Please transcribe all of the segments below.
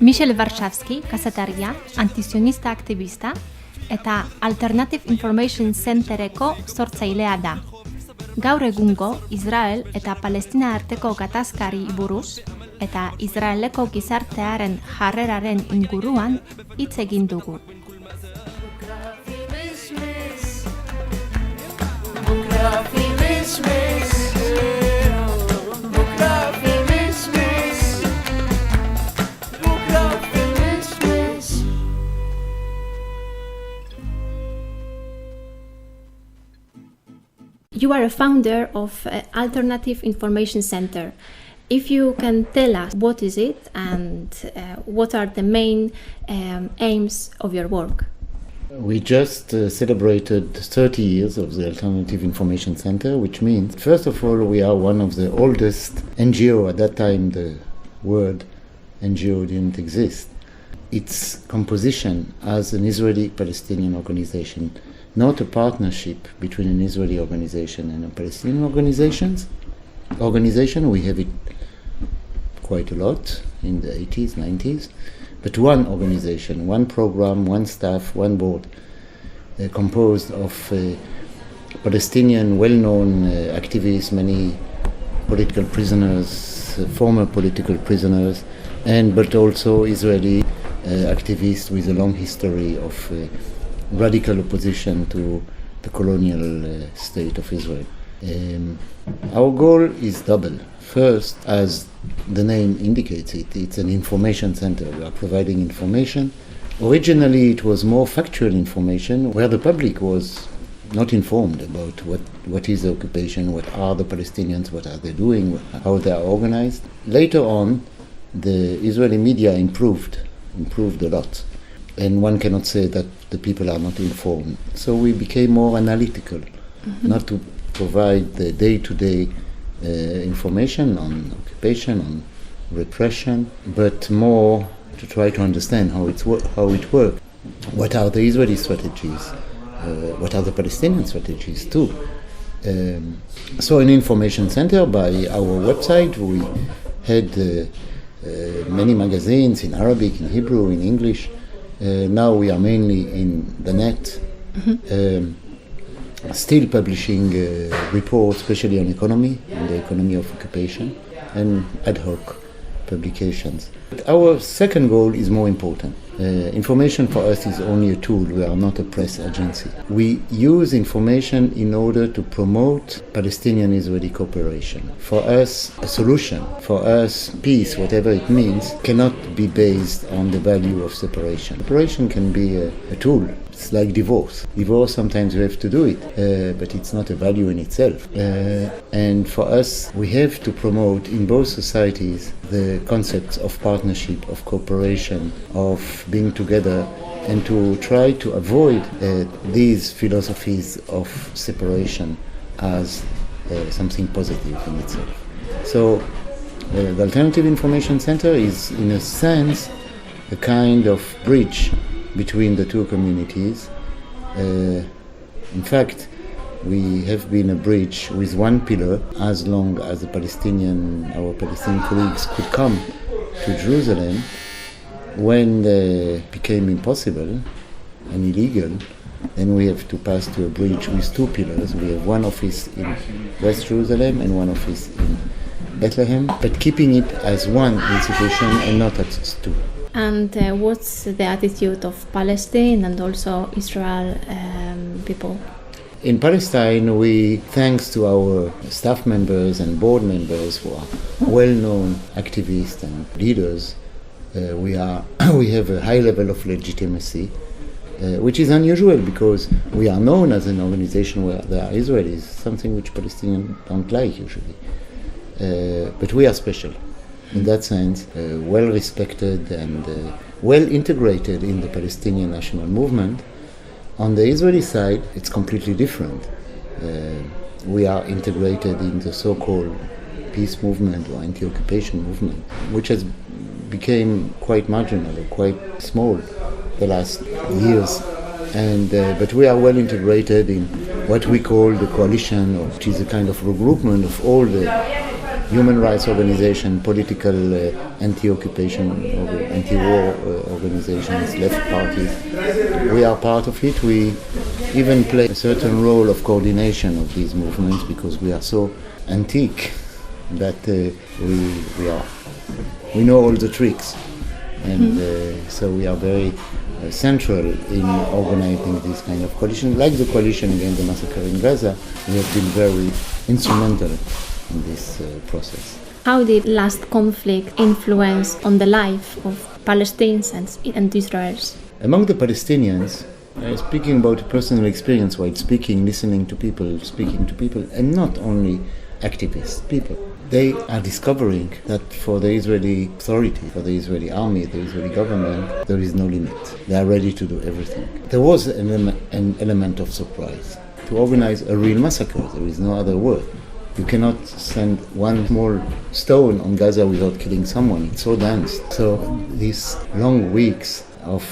Warschawski, kazetaria, antisionista aktivista, eta Alternative Information Centereko sortzailea da. Gaur egungo Israel eta Palestina arteko gatazkari buruz eta Israeleko gizartearen jarreraren inguruan hitz egin dugu. You are a founder of Alternative Information Center. If you can tell us what is it and what are the main aims of your work? We just celebrated 30 years of the Alternative Information Center, which means, first of all, we are one of the oldest NGO. At that time, the word NGO didn't exist. Its composition as an Israeli-Palestinian organization, not a partnership between an Israeli organization and a Palestinian organization. We have it quite a lot in the 80s, 90s. But one organization, one program, one staff, one board, composed of Palestinian well-known activists, many political prisoners, former political prisoners, but also Israeli activists with a long history of radical opposition to the colonial state of Israel. Our goal is double. First, as the name indicates it's an information center. We are providing information. Originally, it was more factual information where the public was not informed about what is the occupation, what are the Palestinians, what are they doing, how they are organized. Later on, the Israeli media improved a lot. And one cannot say that the people are not informed. So we became more analytical, not to provide the day-to-day information on occupation, on repression, but more to try to understand how it works. What are the Israeli strategies? What are the Palestinian strategies too? So an information center. By our website, we had many magazines in Arabic, in Hebrew, in English. Now we are mainly in the net. Still publishing reports, especially on economy, on the economy of occupation, and ad hoc publications. But our second goal is more important. Information for us is only a tool. We are not a press agency. We use information in order to promote Palestinian-Israeli cooperation. For us, a solution, for us, peace, whatever it means, cannot be based on the value of separation. Separation can be a tool. It's like divorce. Divorce, sometimes you have to do it, but it's not a value in itself. And for us, we have to promote in both societies the concepts of partnership, of cooperation, of being together, and to try to avoid these philosophies of separation as something positive in itself. So the Alternative Information Center is, in a sense, a kind of bridge between the two communities. In fact, we have been a bridge with one pillar as long as our Palestinian colleagues could come to Jerusalem. When it became impossible and illegal, then we have to pass to a bridge with two pillars. We have one office in West Jerusalem and one office in Bethlehem, but keeping it as one institution and not as two. And what's the attitude of Palestine and also Israel people? In Palestine, we, thanks to our staff members and board members who are well-known activists and leaders, we have a high level of legitimacy, which is unusual because we are known as an organization where there are Israelis, something which Palestinians don't like usually. But we are special. In that sense, well respected and well integrated in the Palestinian national movement. On the Israeli side, it's completely different. We are integrated in the so-called peace movement or anti-occupation movement, which has become quite marginal or quite small the last years. But we are well integrated in what we call the coalition, which is a kind of regroupment of all the human rights organization, political anti-occupation, anti-war organizations, left parties. We are part of it. We even play a certain role of coordination of these movements because we are so antique that we know all the tricks, and so we are very central in organizing this kind of coalition. Like the coalition against the massacre in Gaza, we have been very instrumental in this process. How did last conflict influence on the life of Palestinians and Israelis? Among the Palestinians, speaking about personal experience while listening to people, speaking to people, and not only activists, people. They are discovering that for the Israeli authority, for the Israeli army, the Israeli government, there is no limit. They are ready to do everything. There was an element of surprise. To organize a real massacre, there is no other word. You cannot send one small stone on Gaza without killing someone. It's so dense. So these long weeks of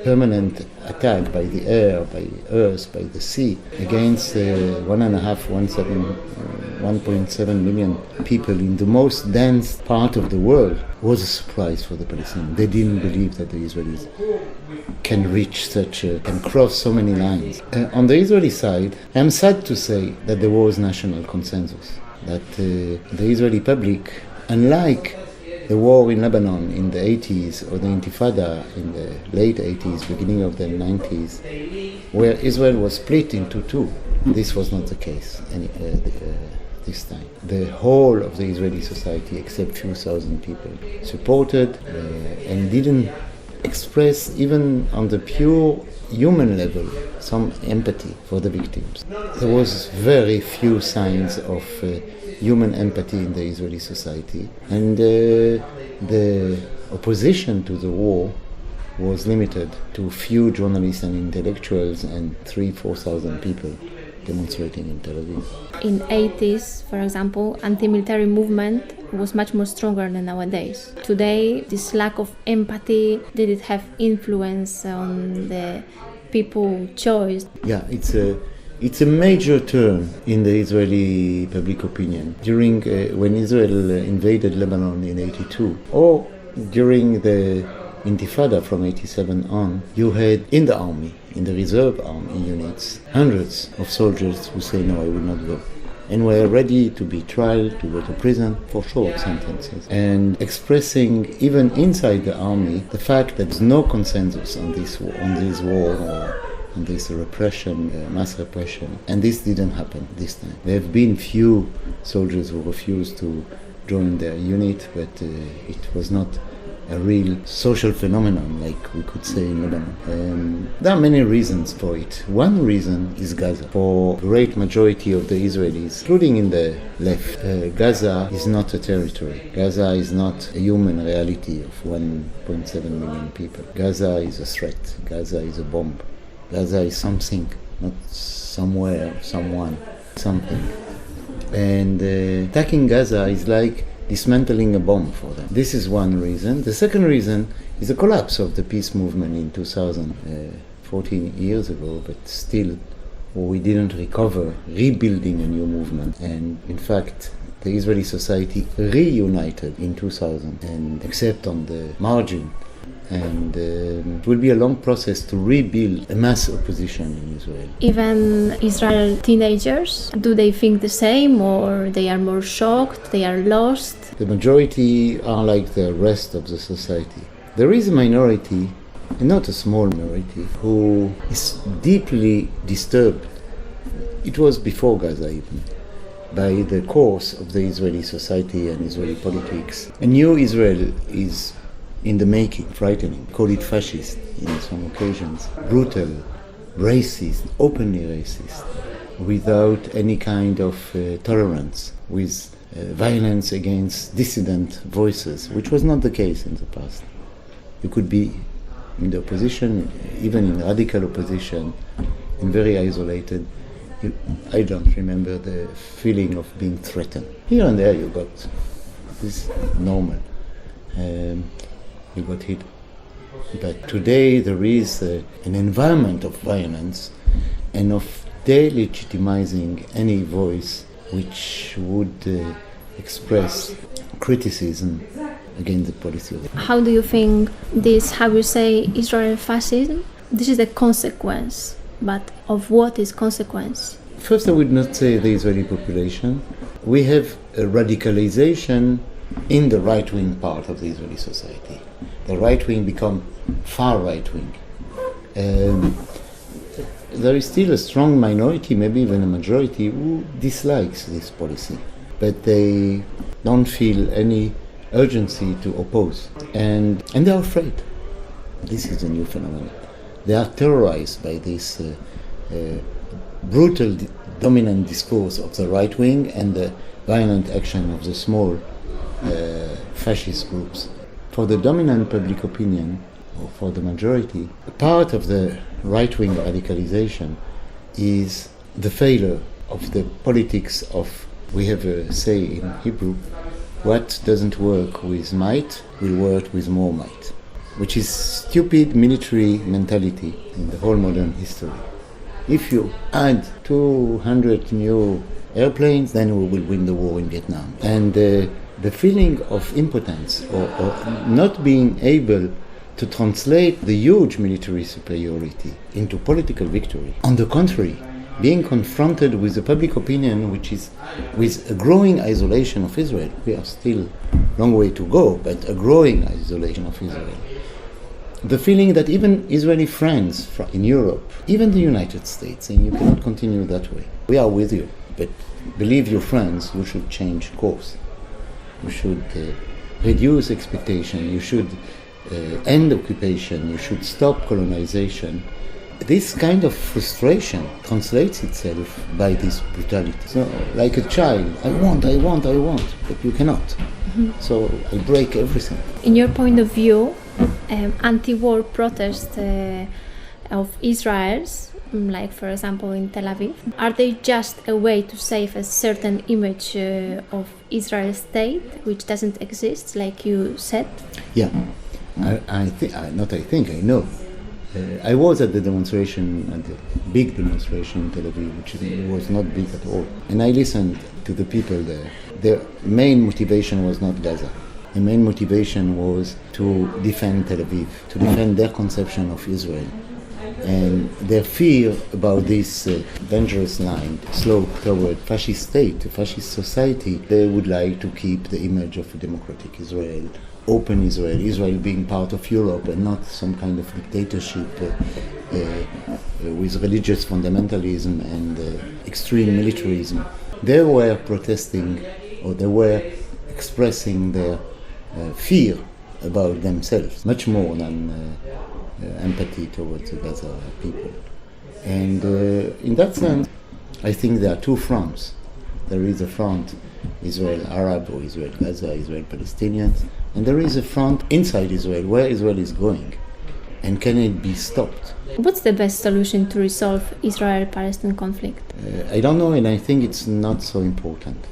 permanent attack by the air, by earth, by the sea, against 1.7 million people in the most dense part of the world was a surprise for the Palestinians. They didn't believe that the Israelis can cross so many lines. On the Israeli side, I'm sad to say that there was national consensus, that the Israeli public, unlike the war in Lebanon in the 80s or the Intifada in the late 80s, beginning of the 90s, where Israel was split into two. This was not the case this time. The whole of the Israeli society, except few thousand people, supported and didn't express, even on the pure human level, some empathy for the victims. There was very few signs of human empathy in the Israeli society, and the opposition to the war was limited to few journalists and intellectuals and 3,000-4,000 people demonstrating in Tel Aviv. In 80s, for example, anti-military movement was much more stronger than nowadays. Today, this lack of empathy, did it have influence on the people choice? Yeah, it's a major turn in the Israeli public opinion. During when Israel invaded Lebanon in 82, or during the Intifada from 87 on, you had in the army, in the reserve army units, hundreds of soldiers who say, no, I will not go. And were ready to be tried, to go to prison for short sentences. And expressing, even inside the army, the fact that there's no consensus on this war or on this repression, mass repression. And this didn't happen this time. There have been few soldiers who refused to join their unit, but it was not a real social phenomenon, like we could say in Lebanon. There are many reasons for it. One reason is Gaza. For a great majority of the Israelis, including in the left, Gaza is not a territory. Gaza is not a human reality of 1.7 million people. Gaza is a threat. Gaza is a bomb. Gaza is something, not somewhere, someone, something. And attacking Gaza is like dismantling a bomb for them. This is one reason. The second reason is the collapse of the peace movement in 2000, 14 years ago, but still we didn't recover rebuilding a new movement. And in fact, the Israeli society reunited in 2000, and except on the margin. And it will be a long process to rebuild a mass opposition in Israel. Even Israel teenagers, do they think the same, or they are more shocked, they are lost? The majority are like the rest of the society. There is a minority, and not a small minority, who is deeply disturbed. It was before Gaza even, by the course of the Israeli society and Israeli politics. A new Israel is in the making, frightening. Call it fascist in some occasions, brutal, racist, openly racist, without any kind of tolerance, with violence against dissident voices, which was not the case in the past. You could be in the opposition, even in radical opposition, and very isolated. I don't remember the feeling of being threatened. Here and there you got this normal. You got hit. But today there is an environment of violence and of delegitimizing any voice which would express criticism against the policy of the How do you think this, how you say, Israel fascism, this is a consequence, but of what is consequence? First, I would not say the Israeli population. We have a radicalization in the right-wing part of the Israeli society. The right-wing become far right-wing. There is still a strong minority, maybe even a majority, who dislikes this policy, but they don't feel any urgency to oppose. And they are afraid. This is a new phenomenon. They are terrorized by this brutal dominant discourse of the right wing and the violent action of the small fascist groups. For the dominant public opinion, or for the majority, part of the right-wing radicalization is the failure of the politics of, we have a say in Hebrew, what doesn't work with might will work with more might, which is stupid military mentality in the whole modern history. If you add 200 new airplanes, then we will win the war in Vietnam. And the feeling of impotence or not being able to translate the huge military superiority into political victory. On the contrary, being confronted with a public opinion which is with a growing isolation of Israel. We are still a long way to go, but a growing isolation of Israel. The feeling that even Israeli friends in Europe, even the United States, saying you cannot continue that way. We are with you, but believe your friends, you should change course. You should reduce expectation. You should end occupation. You should stop colonization. This kind of frustration translates itself by this brutality. So, like a child, I want, but you cannot. Mm-hmm. So I break everything. In your point of view, anti-war protests of Israel's, like for example in Tel Aviv, are they just a way to save a certain image of Israel state which doesn't exist, like you said? Yeah, I know. I was at the demonstration, at the big demonstration in Tel Aviv, which was not big at all. And I listened to the people there. Their main motivation was not Gaza. The main motivation was to defend Tel Aviv, to defend their conception of Israel. And their fear about this dangerous line, slope toward fascist state, fascist society, they would like to keep the image of a democratic Israel, open Israel, Israel being part of Europe and not some kind of dictatorship with religious fundamentalism and extreme militarism. They were protesting, or they were expressing their fear about themselves, much more than empathy towards the Gaza people. And in that sense, I think there are two fronts. There is a front Israel Arab or Israel Gaza, Israel Palestinians, and there is a front inside Israel where Israel is going. And can it be stopped? What's the best solution to resolve Israel-Palestine conflict? I don't know, and I think it's not so important.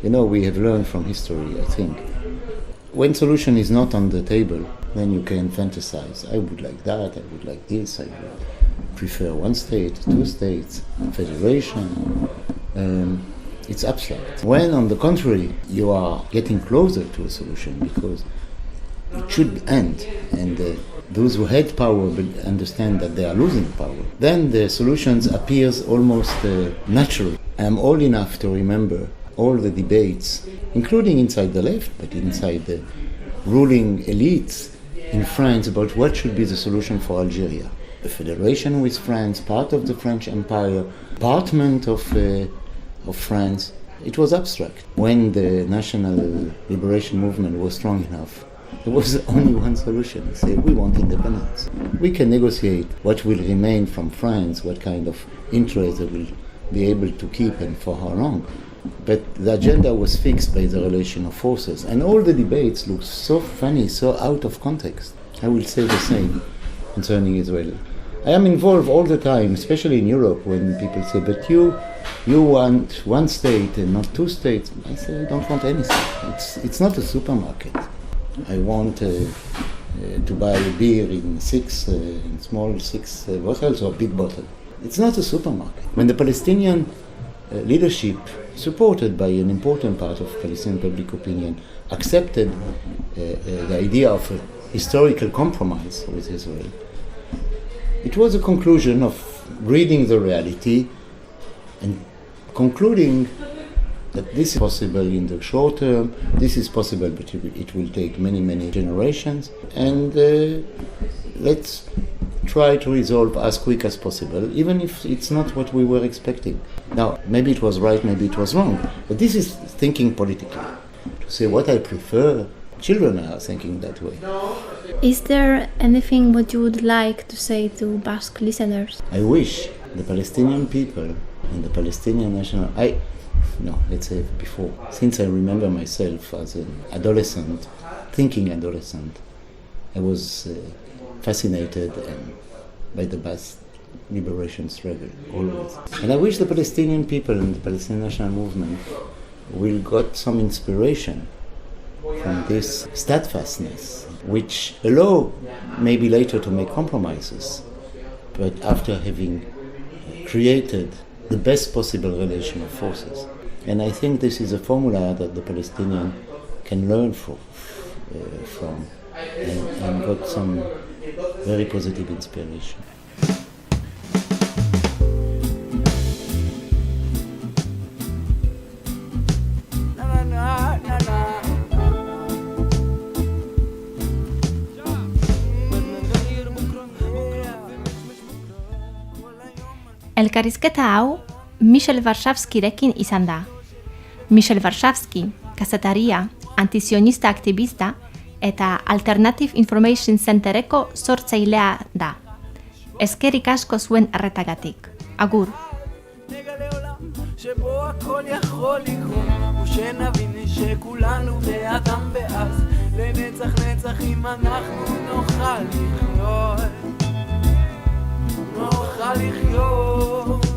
You know, we have learned from history, I think. When solution is not on the table, then you can fantasize. I would like that, I would like this, I would prefer one state, two states, federation. It's abstract. When, on the contrary, you are getting closer to a solution because it should end, and those who had power understand that they are losing power, then the solutions appears almost natural. I am old enough to remember all the debates, including inside the left, but inside the ruling elites in France about what should be the solution for Algeria. A federation with France, part of the French Empire, department of France. It was abstract. When the national liberation movement was strong enough, there was only one solution. Say, we want independence. We can negotiate what will remain from France, what kind of interest they will be able to keep and for how long. But the agenda was fixed by the relation of forces. And all the debates looked so funny, so out of context. I will say the same concerning Israel. I am involved all the time, especially in Europe, when people say, but you want one state and not two states. I say, I don't want anything. It's not a supermarket. I want to buy a beer in small six bottles or big bottle. It's not a supermarket. When the Palestinian leadership supported by an important part of Palestinian public opinion, accepted the idea of a historical compromise with Israel. It was a conclusion of reading the reality and concluding that this is possible in the short term, this is possible, but it will take many, many generations, and let's try to resolve as quick as possible, even if it's not what we were expecting. Now, maybe it was right, maybe it was wrong, but this is thinking politically. To say what I prefer, children are thinking that way. Is there anything what you would like to say to Basque listeners? I wish the Palestinian people and the Palestinian national... let's say before. Since I remember myself as an adolescent, thinking adolescent, I was fascinated by the Basque liberation struggle, always. And I wish the Palestinian people and the Palestinian national movement will got some inspiration from this steadfastness, which allow maybe later to make compromises, but after having created the best possible relation of forces. And I think this is a formula that the Palestinians can learn from and got some very positive inspiration. Elkarrizketa hau Michel Warschawskirekin izan da. Michel Warschawski, kazetaria, antizionista aktivista eta Alternative Information Centereko sortzailea da. Eskerrik asko zuen arretagatik. Agur. שבו הכל יכול לקרות ושנבין שכולנו באדם ואז לנצח נצח אם אנחנו נוכל לחיות